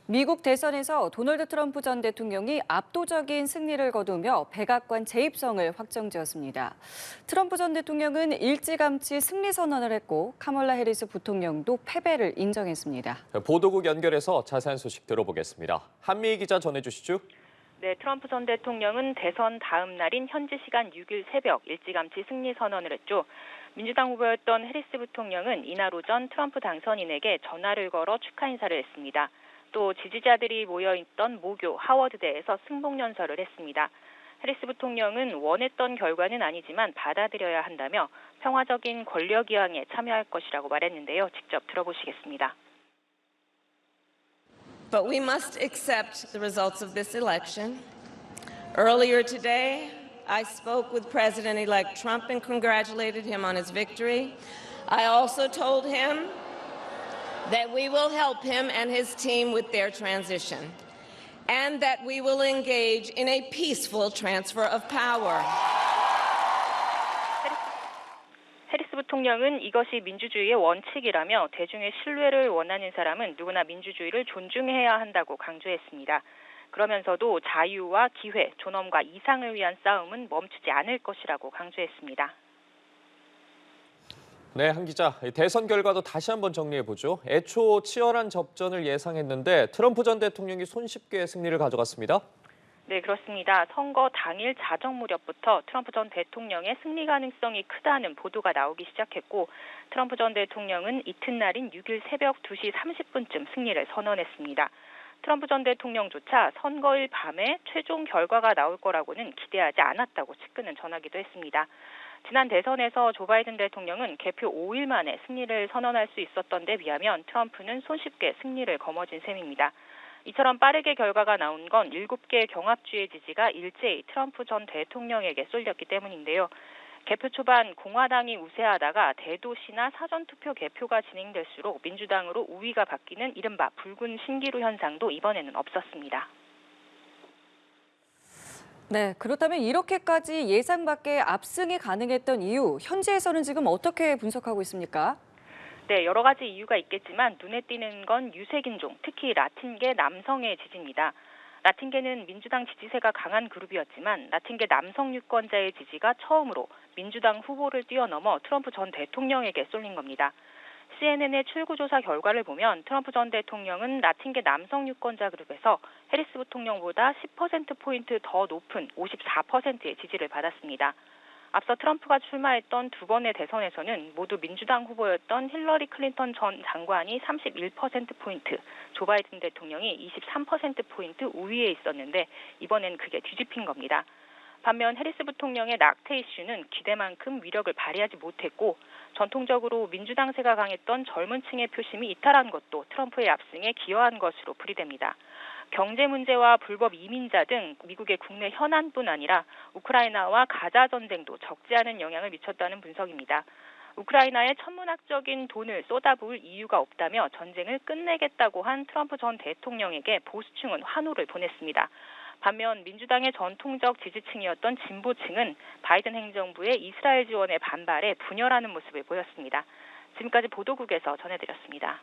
미국 대선에서 도널드 트럼프 전 대통령이 압도적인 승리를 거두며 백악관 재입성을 확정지었습니다. 트럼프 전 대통령은 일찌감치 승리 선언을 했고 카멀라 해리스 부통령도 패배를 인정했습니다. 보도국 연결해서 자세한 소식 들어보겠습니다. 한미희 기자 전해주시죠. 네, 트럼프 전 대통령은 대선 다음 날인 현지 시간 6일 새벽 일찌감치 승리 선언을 했죠. 민주당 후보였던 해리스 부통령은 이날 오전 트럼프 당선인에게 전화를 걸어 축하 인사를 했습니다. 또 지지자들이 모여있던 모교 하워드대에서 승복연설을 했습니다. 해리스 부통령은 원했던 결과는 아니지만 받아들여야 한다며 평화적인 권력 이왕에 참여할 것이라고 말했는데요. 직접 들어보시겠습니다. But we must accept the results of this election. Earlier today, I spoke with President-elect Trump and congratulated him on his victory. I also told him that we will help him and his team with their transition, and that we will engage in a peaceful transfer of power. 해리스 부통령은 이것이 민주주의의 원칙이라며 대중의 신뢰를 원하는 사람은 누구나 민주주의를 존중해야 한다고 강조했습니다. 그러면서도 자유와 기회, 존엄과 이상을 위한 싸움은 멈추지 않을 것이라고 강조했습니다. 네, 한 기자, 대선 결과도 다시 한번 정리해보죠. 애초 치열한 접전을 예상했는데 트럼프 전 대통령이 손쉽게 승리를 가져갔습니다. 네, 그렇습니다. 선거 당일 자정 무렵부터 트럼프 전 대통령의 승리 가능성이 크다는 보도가 나오기 시작했고 트럼프 전 대통령은 이튿날인 6일 새벽 2시 30분쯤 승리를 선언했습니다. 트럼프 전 대통령조차 선거일 밤에 최종 결과가 나올 거라고는 기대하지 않았다고 측근은 전하기도 했습니다. 지난 대선에서 조 바이든 대통령은 개표 5일 만에 승리를 선언할 수 있었던 데 비하면 트럼프는 손쉽게 승리를 거머쥔 셈입니다. 이처럼 빠르게 결과가 나온 건 7개의 경합주의 지지가 일제히 트럼프 전 대통령에게 쏠렸기 때문인데요. 개표 초반 공화당이 우세하다가 대도시나 사전투표 개표가 진행될수록 민주당으로 우위가 바뀌는 이른바 붉은 신기루 현상도 이번에는 없었습니다. 네, 그렇다면 이렇게까지 예상 밖의 압승이 가능했던 이유, 현지에서는 지금 어떻게 분석하고 있습니까? 네, 여러 가지 이유가 있겠지만 눈에 띄는 건 유색인종, 특히 라틴계 남성의 지지입니다. 라틴계는 민주당 지지세가 강한 그룹이었지만 라틴계 남성 유권자의 지지가 처음으로 민주당 후보를 뛰어넘어 트럼프 전 대통령에게 쏠린 겁니다. CNN의 출구조사 결과를 보면 트럼프 전 대통령은 라틴계 남성 유권자 그룹에서 해리스 부통령보다 10%포인트 더 높은 54%의 지지를 받았습니다. 앞서 트럼프가 출마했던 두 번의 대선에서는 모두 민주당 후보였던 힐러리 클린턴 전 장관이 31%포인트, 조 바이든 대통령이 23%포인트 우위에 있었는데 이번엔 그게 뒤집힌 겁니다. 반면 해리스 부통령의 낙태 이슈는 기대만큼 위력을 발휘하지 못했고 전통적으로 민주당세가 강했던 젊은 층의 표심이 이탈한 것도 트럼프의 압승에 기여한 것으로 풀이됩니다. 경제 문제와 불법 이민자 등 미국의 국내 현안뿐 아니라 우크라이나와 가자 전쟁도 적지 않은 영향을 미쳤다는 분석입니다. 우크라이나에 천문학적인 돈을 쏟아부을 이유가 없다며 전쟁을 끝내겠다고 한 트럼프 전 대통령에게 보수층은 환호를 보냈습니다. 반면 민주당의 전통적 지지층이었던 진보층은 바이든 행정부의 이스라엘 지원에 반발해 분열하는 모습을 보였습니다. 지금까지 보도국에서 전해드렸습니다.